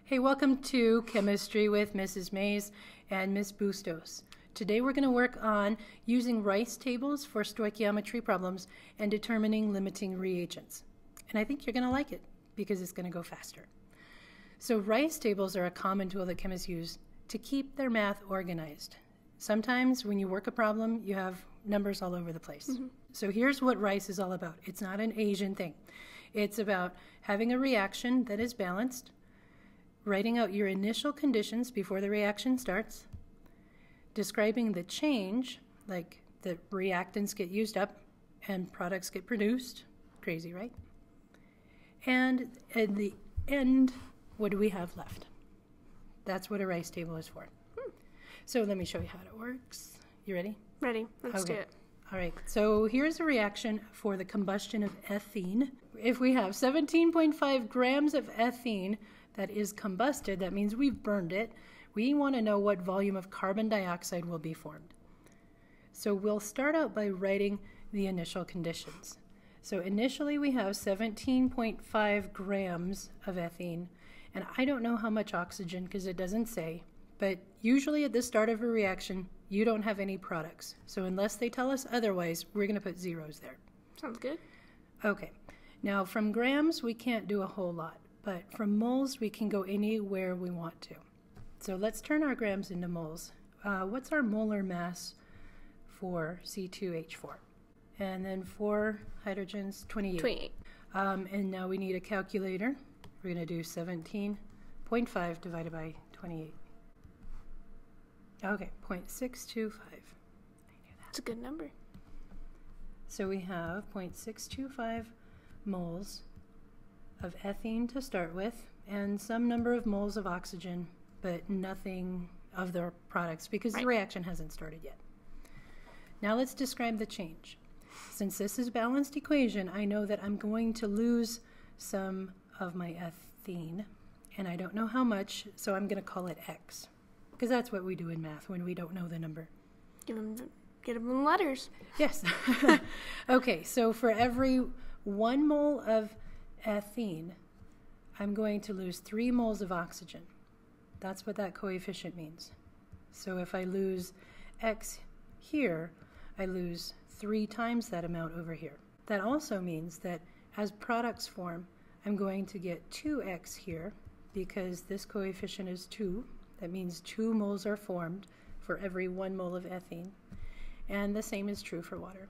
Hey, welcome to Chemistry with Mrs. Mays and Miss Bustos. Today we're going to work on using R.I.C.E tables for stoichiometry problems and determining limiting reagents. And I think you're going to like it because it's going to go faster. So R.I.C.E tables are a common tool that chemists use to keep their math organized. Sometimes when you work a problem, you have numbers all over the place. So here's what R.I.C.E is all about. It's not an Asian thing. It's about having a reaction that is balanced, writing out your initial conditions before the reaction starts, describing the change, like the reactants get used up and products get produced. Crazy, right? And at the end, what do we have left? That's what a R.I.C.E table is for. So let me show you how it works. You ready? Ready. Let's do it. All right, so here's a reaction for the combustion of ethene. If we have 17.5 grams of ethene that is combusted, that means we've burned it. We want to know what volume of carbon dioxide will be formed. So we'll start out by writing the initial conditions. So initially we have 17.5 grams of ethene, and I don't know how much oxygen because it doesn't say, but usually at the start of a reaction, you don't have any products. So unless they tell us otherwise, we're going to put zeros there. Sounds good. Okay. Now from grams, we can't do a whole lot, but from moles, we can go anywhere we want to. So let's turn our grams into moles. What's our molar mass for C2H4? And then 4 hydrogens, 28. 28. And now we need a calculator. We're going to do 17.5 divided by 28. Okay, 0.625. That's a good number. So we have 0.625 moles of ethene to start with, and some number of moles of oxygen, but nothing of the products because the reaction hasn't started yet. Now let's describe the change. Since this is a balanced equation, I know that I'm going to lose some of my ethene, and I don't know how much, so I'm going to call it X. Because that's what we do in math when we don't know the number. Get them in letters. Yes. Okay, so for every 1 mole of ethene, I'm going to lose 3 moles of oxygen. That's what that coefficient means. So if I lose X here, I lose 3 times that amount over here. That also means that as products form, I'm going to get 2X here because this coefficient is 2. That means 2 moles are formed for every 1 mole of ethene. And the same is true for water.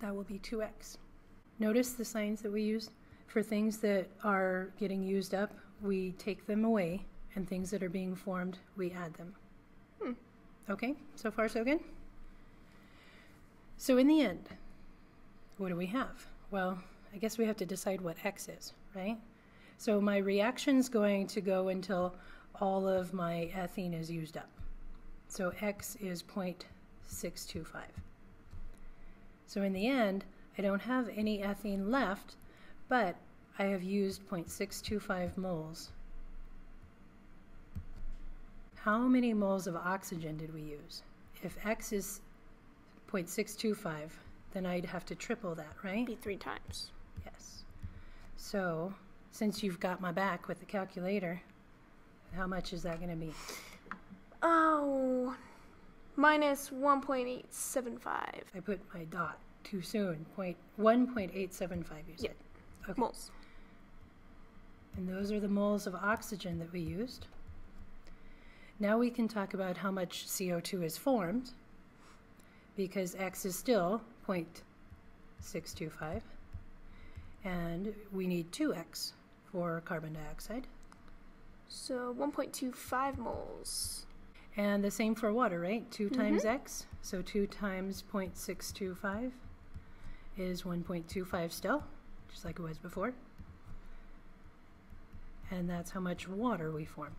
That will be 2X. Notice the signs that we use? For things that are getting used up, we take them away, and things that are being formed, we add them. Okay, so far so good? So in the end, what do we have? Well, I guess we have to decide what X is, right? So my reaction's going to go until all of my ethene is used up. So X is 0.625. So in the end, I don't have any ethene left, but I have used 0.625 moles. How many moles of oxygen did we use? If X is 0.625, then I'd have to triple that, right? Be 3 times. Yes. So since you've got my back with the calculator, how much is that going to be? Oh, minus 1.875. I put my dot too soon. 1.875 you said. Yep. Okay. Moles. And those are the moles of oxygen that we used. Now we can talk about how much CO2 is formed, because X is still 0.625, and we need 2X for carbon dioxide. So 1.25 moles. And the same for water, right? 2 times X. So 2 times 0.625 is 1.25 still, just like it was before. And that's how much water we form.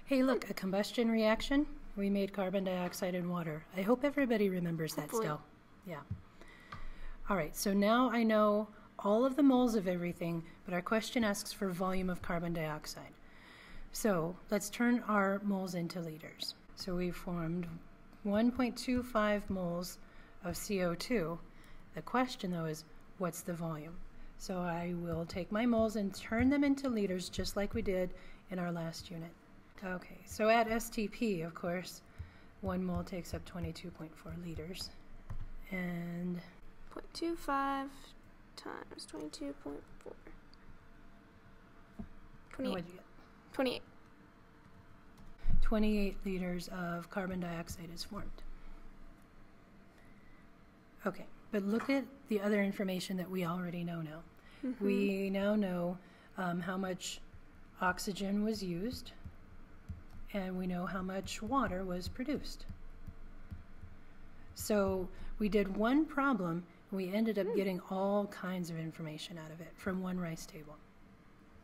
Hey, look, a combustion reaction. We made carbon dioxide and water. I hope everybody remembers that still. Yeah. All right, so now I know all of the moles of everything, but our question asks for volume of carbon dioxide. So let's turn our moles into liters. So we formed 1.25 moles of CO2. The question, though, is what's the volume? So I will take my moles and turn them into liters just like we did in our last unit. Okay, so at STP, of course, 1 mole takes up 22.4 liters. And 0.25 times 22.4. what'd you get? 28. 28 liters of carbon dioxide is formed. Okay, but look at the other information that we already know now. Mm-hmm. We now know how much oxygen was used, and we know how much water was produced. So we did one problem, and we ended up getting all kinds of information out of it from one rice table.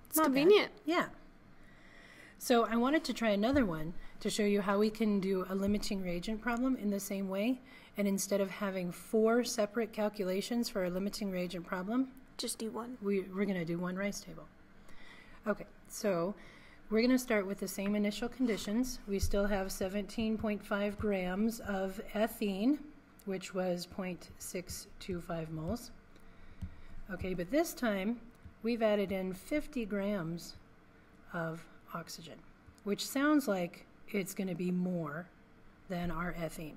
It's convenient. Yeah. So I wanted to try another one to show you how we can do a limiting reagent problem in the same way. And instead of having 4 separate calculations for a limiting reagent problem, just do one. we're going to do one rice table. Okay, so we're going to start with the same initial conditions. We still have 17.5 grams of ethene, which was 0.625 moles. Okay, but this time we've added in 50 grams of oxygen, which sounds like it's going to be more than our ethene.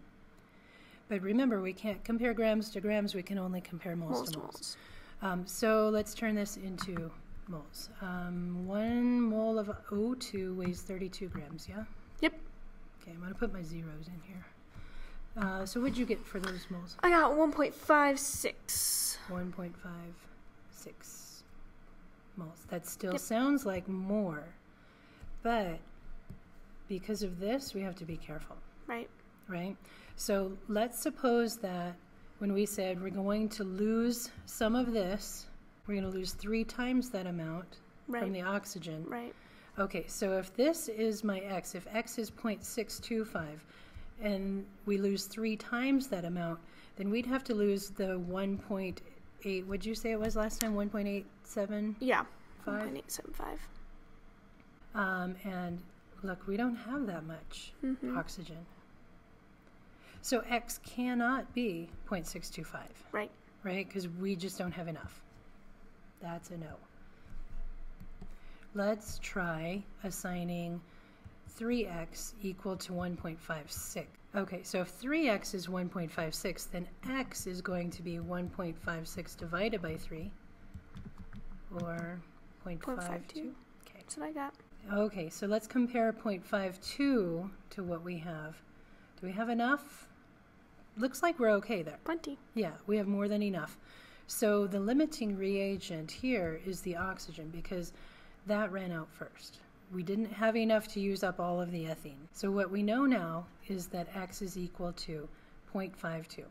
But remember, we can't compare grams to grams, we can only compare moles to moles. So let's turn this into moles. 1 mole of O2 weighs 32 grams, yeah? Yep. Okay, I'm going to put my zeros in here. So what'd you get for those moles? I got 1.56. 1.56 moles. That still sounds like more, but because of this, we have to be careful. Right? So let's suppose that when we said we're going to lose some of this, we're going to lose 3 times that amount from the oxygen. Right. Okay, so if this is my x, if x is 0.625, and we lose 3 times that amount, then we'd have to lose the 1.8, what'd you say it was last time, 1.87? Yeah, 1.875. And look, we don't have that much oxygen. So x cannot be 0.625. Right. Right? Because we just don't have enough. That's a no. Let's try assigning 3x equal to 1.56. Okay, so if 3x is 1.56, then x is going to be 1.56 divided by 3, or 0.52. Okay. That's what I got. Okay, so let's compare 0.52 to what we have. Do we have enough? Looks like we're okay there. Plenty. Yeah, we have more than enough. So the limiting reagent here is the oxygen, because that ran out first. We didn't have enough to use up all of the ethene. So what we know now is that x is equal to 0.52.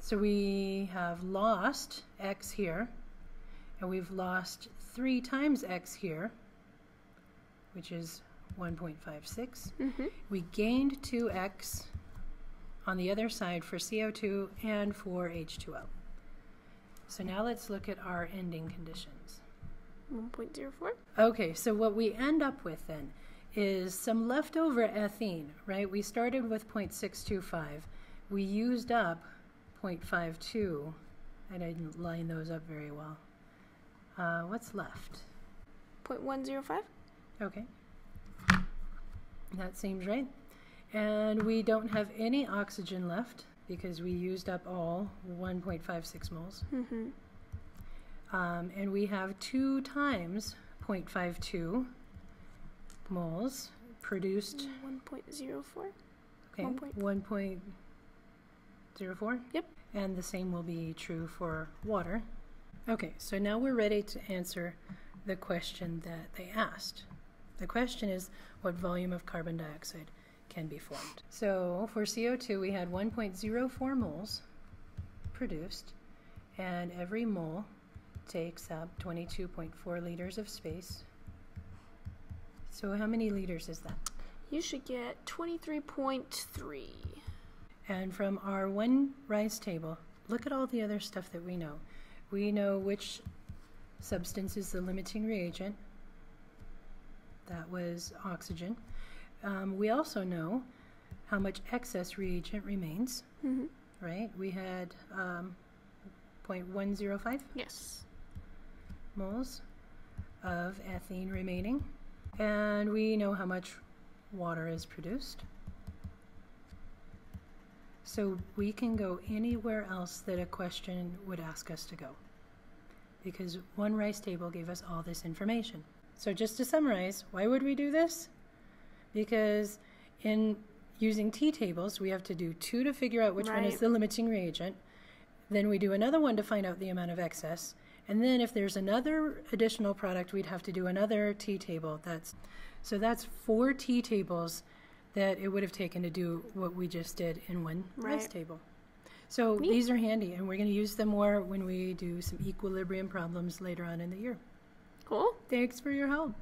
So we have lost x here, and we've lost 3 times x here, which is 1.56. We gained 2x on the other side for CO2 and for H2O. So now let's look at our ending conditions. 1.04. Okay, so what we end up with then is some leftover ethene, right? We started with 0.625. We used up 0.52. I didn't line those up very well. What's left? 0.105. Okay. That seems right. And we don't have any oxygen left because we used up all 1.56 moles. And we have 2 times 0.52 moles produced. 1.04. Okay, 1.04? Yep. And the same will be true for water. Okay, so now we're ready to answer the question that they asked. The question is, what volume of carbon dioxide can be formed? So for CO2, we had 1.04 moles produced, and every mole takes up 22.4 liters of space. So how many liters is that? You should get 23.3. And from our one rice table, look at all the other stuff that we know. We know which substance is the limiting reagent. That was oxygen. We also know how much excess reagent remains, right? We had 0.105 Yes. moles of ethene remaining. And we know how much water is produced. So we can go anywhere else that a question would ask us to go, because one rice table gave us all this information. So just to summarize, why would we do this? Because in using t-tables, we have to do 2 to figure out which one is Right. the limiting reagent. Then we do another one to find out the amount of excess. And then if there's another additional product, we'd have to do another t-table. So that's 4 t-tables that it would have taken to do what we just did in one rice Right. table. So Neat. these are handy, and we're going to use them more when we do some equilibrium problems later on in the year. Cool. Thanks for your help.